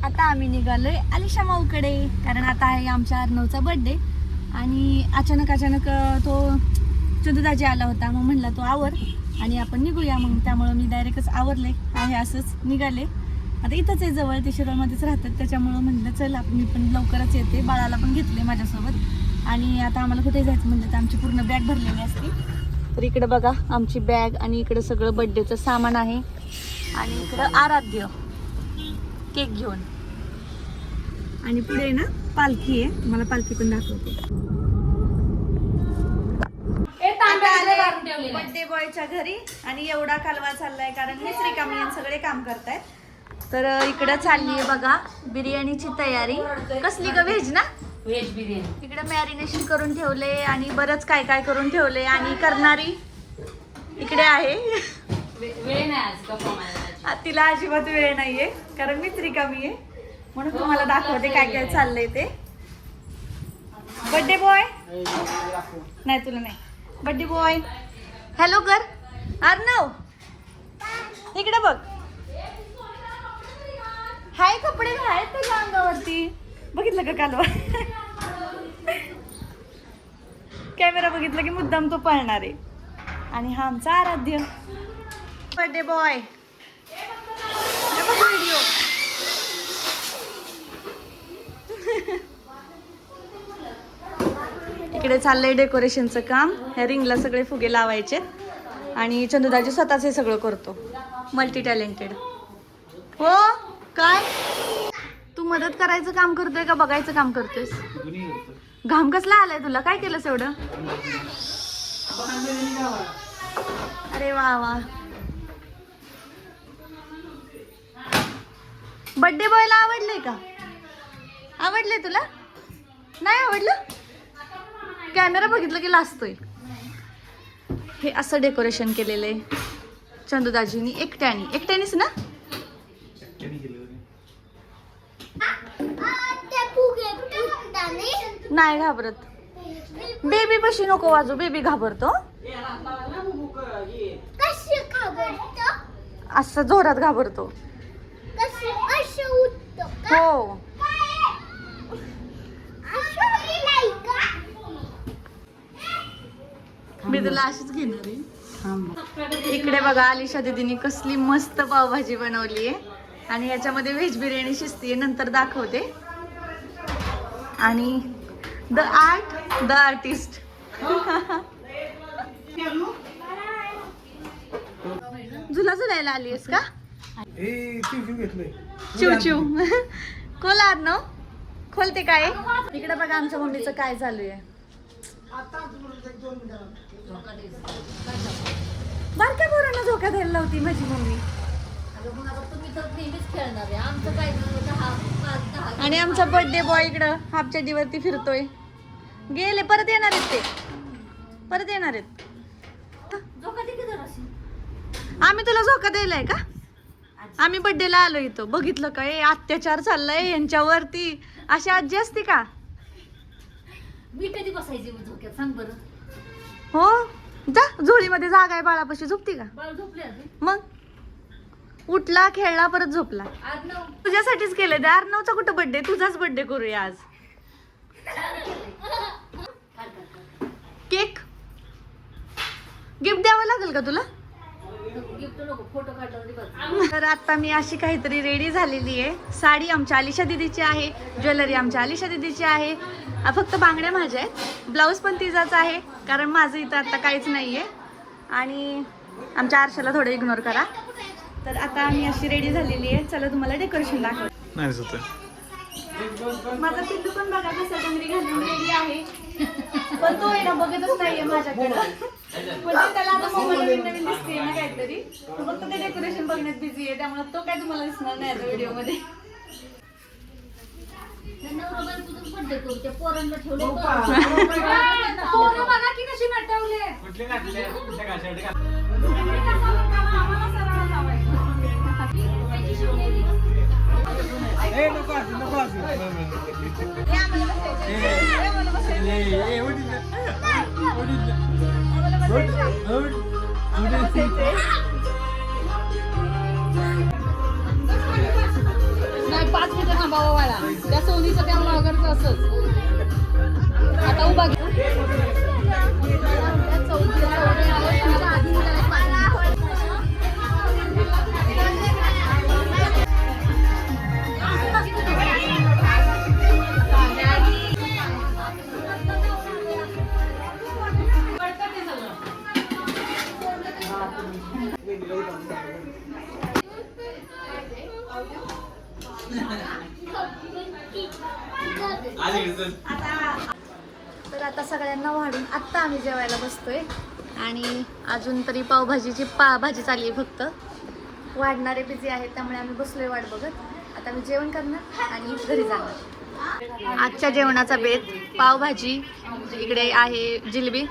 आता आम्ही निघालोय आलिशा माऊकडे, कारण आता आहे आमच्या अर्णवचा बर्थडे. आणि अचानक तो चंदुदाजी आला होता, मग म्हणला तो आवर आणि आपण निघूया. मग त्यामुळं मी डायरेक्टच आवरले आहे, असंच निघाले. आता इथंच आहे जवळ, ते शिरोळमध्येच राहतात, त्याच्यामुळं म्हटलं चल मी पण लवकरच येते. बाळाला पण घेतले माझ्यासोबत. आणि आता आम्हाला कुठे जायचं म्हटलं तर आमची पूर्ण बॅग भरलेली असते. तर इकडे बघा आमची बॅग, आणि इकडे सगळं बर्थडेचं सामान आहे. आणि इकडं आराध्य केक घेऊन, आणि पुढे ना पालखी आहे, मला पालखी पण दाखवते. बर्थडे बॉयच्या घरी, आणि एवढा कालवा चाललाय कारण हेच रिकामी सगळे काम करतायत. तर इकडं चालली आहे बघा बिर्याणीची तयारी. कसली ग? व्हेज ना? व्हेज बिर्याणी. इकडे मॅरिनेशन करून ठेवले आणि बरंच काय काय करून ठेवले. आणि करणारी इकडे आहे. वेळ नाही आज गप्पा. तिला अजिबात वेळ नाहीये कारण मीच रिकामी आहे, म्हणून तुम्हाला दाखवते काय काय चाललंय ते. बर्थडे बॉय नाही, तुला नाही. बर्थडे बॉय हॅलो कर. अर्णव इकडे बघ, हाय कपडे आहेत तुझ्या अंगावरती. बघितलं का कालवा? कॅमेरा बघितलं की मुद्दाम तो पळणार आहे. आणि हा आमचा आराध्य बर्थडे बॉय. व्हिडिओ इकडे चाललंय डेकोरेशनचं काम. ह्या रिंगला सगळे फुगे लावायचे, आणि चंदुदाजी स्वतःच हे सगळं करतो. Multi talented. हो काय तू मदत करायचं काम करतोय का बघायचं काम करतोयस? घाम कसला आलाय तुला? काय केलंस एवढं? अरे वा वा. बर्थडे बॉयला आवडलंय का? आवडलंय तुला? नाही आवडलं? कॅमेरा बघितलं की लाजतोय. हे असं डेकोरेशन केलेलं आहे चंदुदाजीनी एकट्यानीच ना. नाही घाबरत. बेबी पशी नको वाजू, बेबी घाबरतो. असं जोरात घाबरतो. हो मी तुला अशीच घेणार आहे. इकडे बघा आलिशा दीदीने कसली मस्त पावभाजी बनवली आहे, आणि याच्यामध्ये व्हेज बिर्याणी शिजतीये, नंतर दाखवते. आणि द आर्टिस्ट. झुला झुलायला आली आहेस का? चिव खोल ना, खोलते काय? इकडे बघा आमच्या मम्मीचं काय चालू आहे. बारक्या पोरांना झोका द्यायला लावती माझी मम्मी. आणि आमचा बर्थडे बॉय इकडं हाफ चड्डीवरती फिरतोय. गेले, परत येणार आहेत ते, परत येणार आहेत. आम्ही तुला झोका द्यायलाय का? आम्ही बर्थडेला आलो इथं. बघितलं का हे अत्याचार चाललाय यांच्यावरती? अशी आजी असते का? मी कधी बसायची झोक्यात सांग बरं? हो जा, झोळीमध्ये जागा आहे बाळापाशी. झोपती का? बाळ झोपले आधी. मग उठला, खेळला, परत झोपला. तुझ्यासाठीच केलंय ते. अर्णवचा कुठं बर्थडे? तुझाच बर्थडे करूया आज. केक गिफ्ट द्यावं लागेल का तुला? तर आता मी अशी काहीतरी रेडी झालेली आहे. साडी आमच्या आलिशा दीदीची आहे, ज्वेलरी आमच्या आलिशा दीदीची आहे, फक्त बांगड्या माझ्या आहेत, ब्लाऊज पण तिचाच आहे कारण माझं इथं आता काहीच नाहीये. आणि आमच्या आरशाला थोडं इग्नोर करा. तर आता मी अशी रेडी झालेली आहे. चला तुम्हाला डेकोरेशन दाखव. माझा पिल्लू पण बघा कसा डंगरी घालून रेडी आहे, पण तो आहे ना बघतच नाहीये माझ्याकडं. म्हणजे त्याला आता मोबाईल नवीन नवीन दिसते ना काहीतरी, तो फक्त ते डेकोरेशन बघण्यात बिझी आहे, त्यामुळे तो काय तुम्हाला दिसणार नाही आता व्हिडिओ मध्ये. पोरांना ठेवले की कशी 5 मिनिटं थांबावं वाळा. त्या सोनीचं त्या ब्लॉगरचं असंच. आता उभा तर आता सगळ्यांना वाढून आत्ता आम्ही जेवायला बसतोय आणि अजून तरी पावभाजीची भाजी चालली आहे फक्त. वाढणारे बिझी आहेत त्यामुळे आम्ही बसलोय वाट बघत. आता मी जेवण करणार आणि घरी जाणार. आजच्या जेवणाचा बेत पावभाजी, इकडे आहे जिलेबी.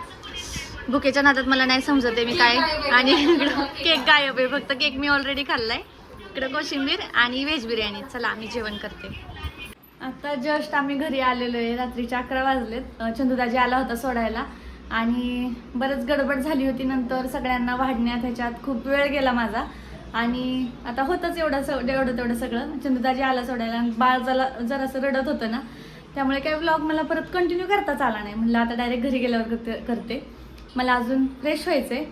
भुकेच्या नादात मला नाही समजत आहे मी काय. आणि इकडं केक गायब आहे, फक्त केक मी ऑलरेडी खाल्लाय. इकडं कोशिंबीर आणि व्हेज बिर्याणी. चला आम्ही जेवण करते. आता जस्ट आम्ही घरी आलेलो आहे. रात्रीचे 11 वाजलेत. चंदूदाजी आला होता सोडायला आणि बरंच गडबड झाली होती. नंतर सगळ्यांना वाढण्यात ह्याच्यात खूप वेळ गेला माझा. आणि आता होतंच एवढं तेवढं सगळं. चंदूदाजी आला सोडायला आणि बाळ जरासं रडत होतं ना, त्यामुळे काही व्लॉग मला परत कंटिन्यू करताच आला नाही. म्हणलं आता डायरेक्ट घरी गेल्यावर करते. मला अजून फ्रेश व्हायचं आहे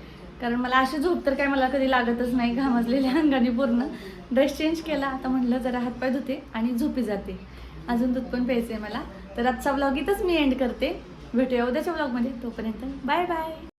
कारण मला अशी झोप तर काय मला कधी लागतच नाही. घामजलेल्या अंगाने पूर्ण. ड्रेस चेंज केला. आता म्हटलं जरा हातपाय धुते आणि झोपी जाते. अजून दूध पण प्यायचं आहे मला. तर आजचा व्लॉग इथंच मी एंड करते. भेटूया उद्याच्या व्लॉगमध्ये. तोपर्यंत बाय बाय.